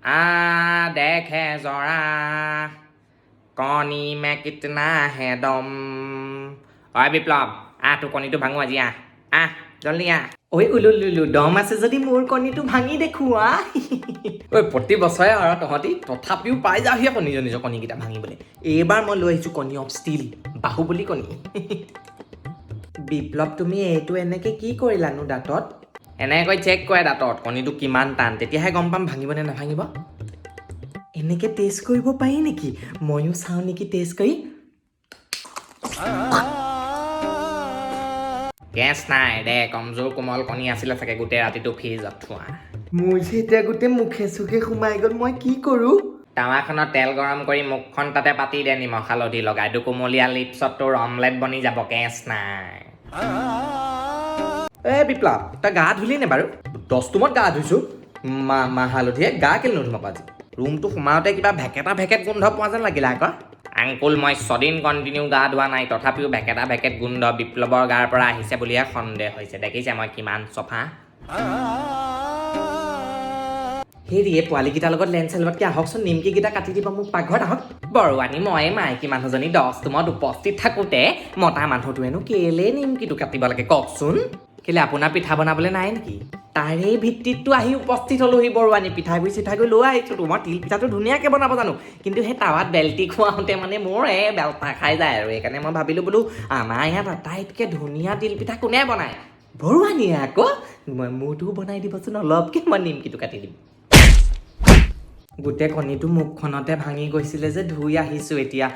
देखे जरा कणी में कितना है दम অই বিপ্লৱ তোৰ কণীটো ভাঙো আজি জলদি ঐ উলুলুলু দম আছে যদি মোৰ কণীটো ভাঙি দেখুৱা ঐ প্ৰতি বছৰে আৰু তহঁতি তথাপিও পাই যাওঁহি আকৌ নিজৰ নিজৰ কণীকেইটা ভাঙিবলৈ এইবাৰ মই লৈ আহিছোঁ কণী অফ ষ্টিল বাহুবলী কণী বিপ্লৱ তুমি এইটো এনেকৈ কি কৰিলানো দাঁতত এনেকৈ চেক কৰে দাঁতত কণীটো কিমান টান তেতিয়াহে গম পাম ভাঙিব নে নাভাঙিব এনেকৈ টেষ্ট কৰিব পাৰি নেকি ময়ো চাওঁ নেকি টেষ্ট কৰি গেছ নাই দে কমজোৰ কোমল কণী আছিলে চাগে গোটেই ৰাতিটো ফ্ৰিজত থোৱা মোৰ যে এতিয়া গোটেই মুখে চুখে সোমাই গ'ল মই কি কৰোঁ টাৱাখনত তেল গৰম কৰি মুখখন তাতে পাতি দে নিমখ হালধি লগাই দুকোমলীয়া লিপছত তোৰ অমলেট বনি যাব গেছ নাই বিপ্লৱ তই গা ধুলি নে বাৰু 10 টোমত গা ধুইছোঁ মা হালধিয়ে গা কেলে নুধুম আজি ৰুমটো সোমাওঁতে কিবা ভেকেট গোন্ধ পোৱা যেন লাগিলে আকৌ আংকুল মই 6 দিন কণ্টিনিউ গা ধোৱা নাই তথাপিও ভেকেট গোন্ধ বিপ্লৱৰ গাৰ পৰা আহিছে বুলিহে সন্দেহ হৈছে দেখিছে মই কিমান চফা হেৰি পোৱালীকেইটাৰ লগত লেন চেলবতকৈ আহকচোন নিমকিকেইটা কাটি দিব মোক পাকঘৰত আহক বৰুৱানী মই মাইকী মানুহজনী 10 টোমত উপস্থিত থাকোঁতে মতা মানুহটোৱেনো কেলে নিমকিটো কাটিব লাগে কওকচোন কেলে আপোনাৰ পিঠা বনাবলৈ নাই নেকি তাৰে ভিত্তিতটো আহি উপস্থিত হ'লোহি বৰুৱানী পিঠাগুড়ি চিঠাগুড়ি লৈ আহিছোঁ তোমাৰ তিল পিঠাটো ধুনীয়াকৈ বনাব জানো কিন্তু সেই টাৱাত বেলটি খোৱাওঁতে মানে মোৰ বেলতা খাই যায় আৰু সেইকাৰণে মই ভাবিলোঁ বোলো আমাৰ ইয়াত আটাইতকৈ ধুনীয়া তিল পিঠা কোনে বনায় বৰুৱানীয়ে আকৌ মোৰটো বনাই দিবচোন অলপকৈ মই নিমকিটো কাটি দিম গোটেই কণীটো মুখখনতে ভাঙি গৈছিলে যে ধুই আহিছোঁ এতিয়া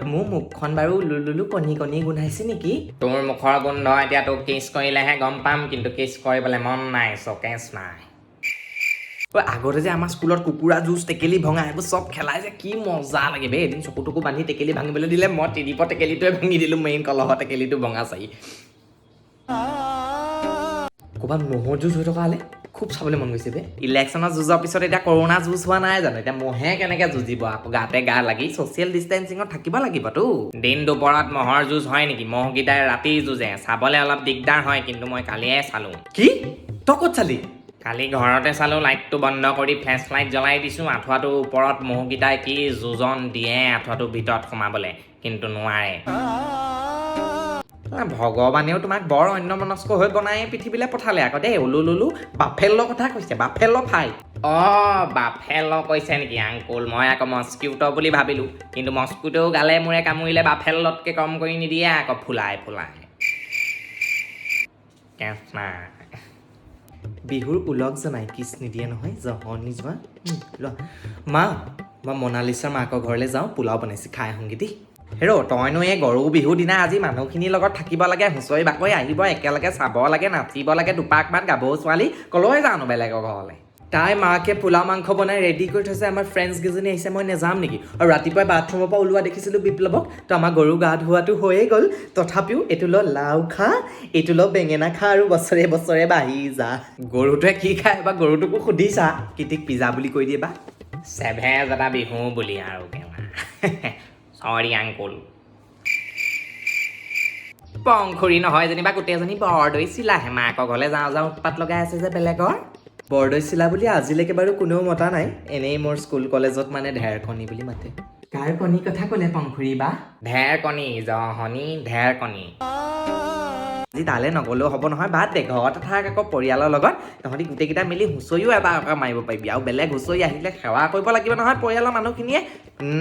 মোৰ মুখখন বাৰু উলুলুলু কণী গোন্ধাইছে নেকি তোৰ মুখৰ গোন্ধ এতিয়া তোক কিছ কৰিলেহে গম পাম কিন্তু কিছ কৰিবলৈ মন নাই চকেছ নাই আগতে যে আমাৰ স্কুলত কুকুৰা যুঁজ টেকেলি ভঙা এইবোৰ চব খেলাই যে কি মজা লাগে বে এদিন চকুটুকু বান্ধি টেকেলি ভাঙিবলৈ দিলে মই টিডিপৰ টেকেলিটোৱে ভাঙি দিলোঁ মেইন কলহৰ টেকেলিটো ভঙা চাই ক'ৰবাত ম'হৰ যুঁজ হৈ থকা হ'লে খুব চাবলৈ মন গৈছে বে ইলেকশ্যনৰ যুঁজৰ পিছত এতিয়া কৰোণা যুঁজ হোৱা নাই জানো এতিয়া মহে কেনেকৈ যুঁজিব আকৌ গাতে গা লাগি ছ'চিয়েল ডিষ্টেঞ্চিঙত থাকিব লাগিবতো দিন দুপৰত মহৰ যুঁজ হয় নেকি মহকেইটাই ৰাতি যুঁজে চাবলৈ অলপ দিগদাৰ হয় কিন্তু মই কালিয়ে চালোঁ কি তই ক'ত চালি কালি ঘৰতে চালোঁ লাইটটো বন্ধ কৰি ফ্লেছ লাইট জ্বলাই দিছোঁ আঁঠুৱাটোৰ ওপৰত মহকেইটাই কি যোজন দিয়ে আঁঠুৱাটোৰ ভিতৰত সোমাবলৈ কিন্তু নোৱাৰে ভগৱানেও তোমাক বৰ অন্যমনস্ক হৈ বনাই পৃথিৱীলৈ পঠালে আকৌ দেই উলুলুলু বাফেল্লৰ কথা কৈছে বাফেল্ল ফাইট বাফেল্ল কৈছে নেকি আংকুল মই আকৌ মস্কিউটো বুলি ভাবিলোঁ কিন্তু মস্কিউটোও গালে মূৰে কামুৰিলে বাফেল্লতকৈ কম কৰি নিদিয়ে আকৌ ফুলাই বিহুৰ উলগ জনাই কিছ নিদিয়ে নহয় জহনি যোৱা মা মই মনালিছাৰ মাকৰ ঘৰলৈ যাওঁ পোলাও বনাইছে খাই আহোঁগৈ দেই হেৰ' তইনো এই গৰু বিহুৰ দিনা আজি মানুহখিনিৰ লগত থাকিব লাগে হুঁচৰি বাকৰি আহিব একেলগে চাব লাগে নাচিব লাগে দুপাকমান গাভৰু ছোৱালী ক'লৈ যাওঁনো বেলেগৰ ঘৰলৈ তাই মাকে পোলাও মাংস বনাই ৰেডি কৰি থৈছে আমাৰ ফ্ৰেণ্ডছ কেইজনী আহিছে মই নেযাম নেকি আৰু ৰাতিপুৱাই বাথৰুমৰ পৰা ওলোৱা দেখিছিলোঁ বিপ্লৱক তো আমাৰ গৰু গা ধোৱাটো হৈয়ে গ'ল তথাপিও এইটো ল লাও খা এইটো ল বেঙেনা খা আৰু বছৰে বছৰে বাঢ়ি যা গৰুটোৱে কি খায় বা গৰুটোকো সুধিছা কিটিক পিজা বুলি কৈ দিয়ে বা চেভেজ এটা বিহু বুলি আৰু চৰি আংকুল পংখুৰী নহয় যেনিবা গোটেইজনী বৰদৈ চিলাহে মাকৰ ঘৰলৈ যাওঁ উৎপাত লগাই আছে যে বেলেগৰ বৰদৈ চিলা বুলি আজিলৈকে বাৰু কোনেও মতা নাই এনেই মোৰ স্কুল কলেজত মানে ঢেৰকণী বুলি মাতে কাৰ কণী কথা ক'লে পংখুৰী বা ঢেৰকণী জহনি ঢেৰকণী আজি তালৈ নগ'লেও হ'ব নহয় বাদ দে ঘৰত থাক আকৌ পৰিয়ালৰ লগত তহঁতি গোটেইকেইটা মিলি হুঁচৰিও এবাৰ মাৰিব পাৰিবি আৰু বেলেগ হুঁচৰি আহিলে সেৱা কৰিব লাগিব নহয় পৰিয়ালৰ মানুহখিনিয়ে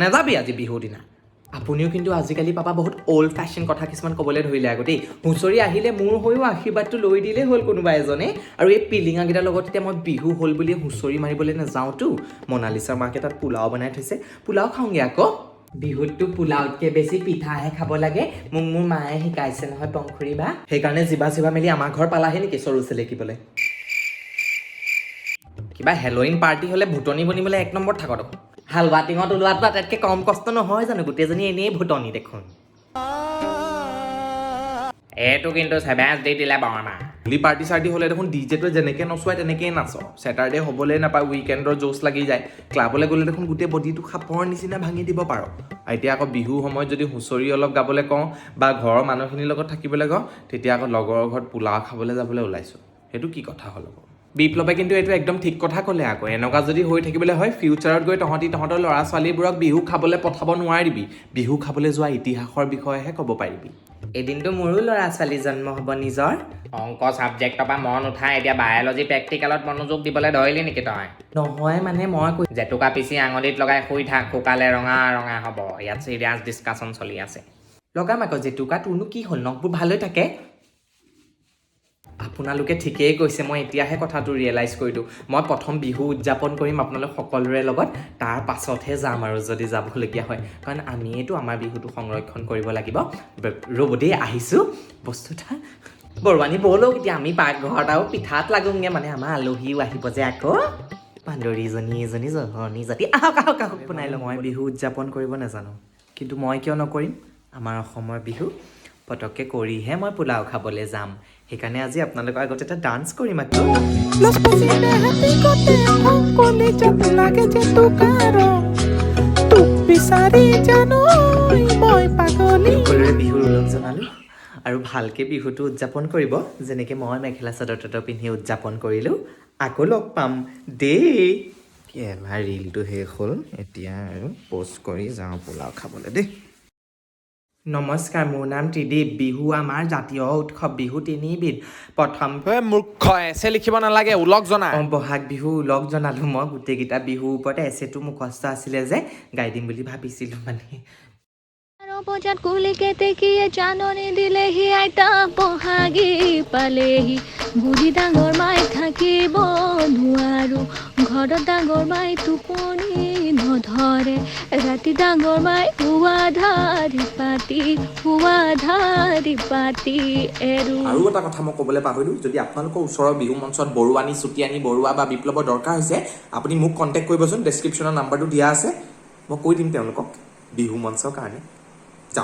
নেযাবি আজি বিহুৰ দিনা আপুনিও কিন্তু আজিকালি পাপা বহুত অল্ড ফেশ্বন কথা কিছুমান ক'বলৈ ধৰিলে আকৌ দেই হুঁচৰি আহিলে মোৰ হৈও আশীৰ্বাদটো লৈ দিলেই হ'ল কোনোবা এজনে আৰু এই পিলিঙাকেইটাৰ লগত এতিয়া মই বিহু হ'ল বুলি হুঁচৰি মাৰিবলৈ নাযাওঁতো মনালিছাৰ মাকে তাত পোলাও বনাই থৈছে পোলাও খাওঁগৈ আকৌ বিহুতটো পোলাওতকৈ বেছি পিঠাহে খাব লাগে মোক মোৰ মায়ে শিকাইছে নহয় পংখুৰী বা সেইকাৰণে জিবা মেলি আমাৰ ঘৰ পালাহে নেকি চৰু চেলেকিবলৈ কিবা হেল'ইন পাৰ্টি হ'লে ভুটনি বনিবলৈ 1 নম্বৰ থাকত হালৱা টিঙত ওলোৱাটো আটাইতকৈ কম কষ্ট নহয় জানো গোটেইজনী এনেই ভুটনি দেখোন এইটো কিন্তু চেভেজ দি দিলে বৰমা হোলী পাৰ্টি চাৰ্টি হ'লে দেখোন ডিজেটোৱে যেনেকৈ নচুৱাই তেনেকেই নাচ ছেটাৰডে হ'বলৈ নাপায় উইকেণ্ডৰ জোচ লাগি যায় ক্লাবলৈ গ'লে দেখোন গোটেই বডিটো সাপৰ নিচিনা ভাঙি দিব পাৰ এতিয়া আকৌ বিহু সময়ত যদি হুঁচৰি অলপ গাবলৈ কওঁ বা ঘৰৰ মানুহখিনিৰ লগত থাকিবলৈ কওঁ তেতিয়া আকৌ লগৰৰ ঘৰত পোলাও খাবলৈ যাবলৈ ওলাইছোঁ সেইটো কি কথা হ'ল আকৌ বিপ্লৱে কিন্তু এইটো একদম ঠিক কথা ক'লে আকৌ এনেকুৱা যদি হৈ থাকিবলৈ হয় ফিউচাৰত গৈ তহঁতৰ ল'ৰা ছোৱালীবোৰক বিহু খাবলৈ পঠাব নোৱাৰিবি বিহু খাবলৈ যোৱা ইতিহাসৰ বিষয়েহে ক'ব পাৰিবি এদিনটো মোৰো ল'ৰা ছোৱালী জন্ম হ'ব নিজৰ অংক ছাবজেক্টৰ পৰা মন উঠাই এতিয়া বায়'লজি প্ৰেক্টিকেলত মনোযোগ দিবলৈ ধৰিলি নেকি তই নহয় মানে মই জেতুকা পিচি আঙুলিত লগাই শুই থাক শুকালে ৰঙা ৰঙা হ'ব ইয়াত চিৰিয়াছ ডিছকাশ্যন চলি আছে লগাম আকৌ জেতুকা তোৰনো কি হ'ল নখবোৰ ভাল হৈ থাকে আপোনালোকে ঠিকেই কৈছে মই এতিয়াহে কথাটো ৰিয়েলাইজ কৰিলোঁ মই প্ৰথম বিহু উদযাপন কৰিম আপোনালোক সকলোৰে লগত তাৰ পাছতহে যাম আৰু যদি যাবলগীয়া হয় কাৰণ আমিয়েতো আমাৰ বিহুটো সংৰক্ষণ কৰিব লাগিব ৰ'ব দেই আহিছোঁ বস্তু এটা বৰুৱানী ব'লক এতিয়া আমি পাকঘৰত আৰু পিঠাত লাগোংগে মানে আমাৰ আলহীও আহিব যে আকৌ বান্দৰীজনী এজনী জহনী জাতি আহক আহক আহক বনাই লওঁ মই বিহু উদযাপন কৰিব নাজানো কিন্তু মই কিয় নকৰিম আমাৰ অসমৰ বিহু পটককৈ কৰিহে মই পোলাও খাবলৈ যাম সেইকাৰণে আজি আপোনালোকৰ আগত এটা ডান্স কৰিম আকৌ সকলোৰে বিহুৰ ওলগ জনালোঁ আৰু ভালকৈ বিহুটো উদযাপন কৰিব যেনেকৈ মই মেখেলা চাদৰ তাদৰ পিন্ধি উদযাপন কৰিলোঁ আকৌ লগ পাম দেই এবাৰ ৰিলটো শেষ হ'ল এতিয়া আৰু প'ষ্ট কৰি যাওঁ পোলাও খাবলৈ দেই নমস্কাৰ মোৰ নাম ত্ৰিদীপ বিহু আমাৰ জাতীয় উৎসৱ বিহু তিনিবিধ প্ৰথম মূৰ্খ এছে লিখিব নালাগে ওলগ জনা বহাগ বিহু উলগ জনালোঁ মই গোটেইকেইটা বিহুৰ ওপৰতে এছেটো মুখস্থ আছিলে যে গাই দিম বুলি ভাবিছিলোঁ মানে বজাত কুলিকে তেকিয়ে জাননী দিলেহি আইতা বহাগী পালেহি বুঢ়ী ডাঙৰ মাই থাকিব নোৱাৰো ঘৰত ডাঙৰ মাই টোপনি নধৰে ৰাতি ডাঙৰ মাই হুৱা ধাৰি পাতি এৰো আৰু এটা কথা মই ক'বলৈ পাহৰিলোঁ যদি আপোনালোকৰ ওচৰৰ বিহু মঞ্চত বৰুৱানী চুটিয়ানী বৰুৱা বা বিপ্লৱৰ দৰকাৰ হৈছে আপুনি মোক কণ্টেক্ট কৰিবচোন ডেছক্ৰিপশ্যনৰ নাম্বাৰটো দিয়া আছে মই কৈ দিম তেওঁলোকক বিহু মঞ্চৰ কাৰণে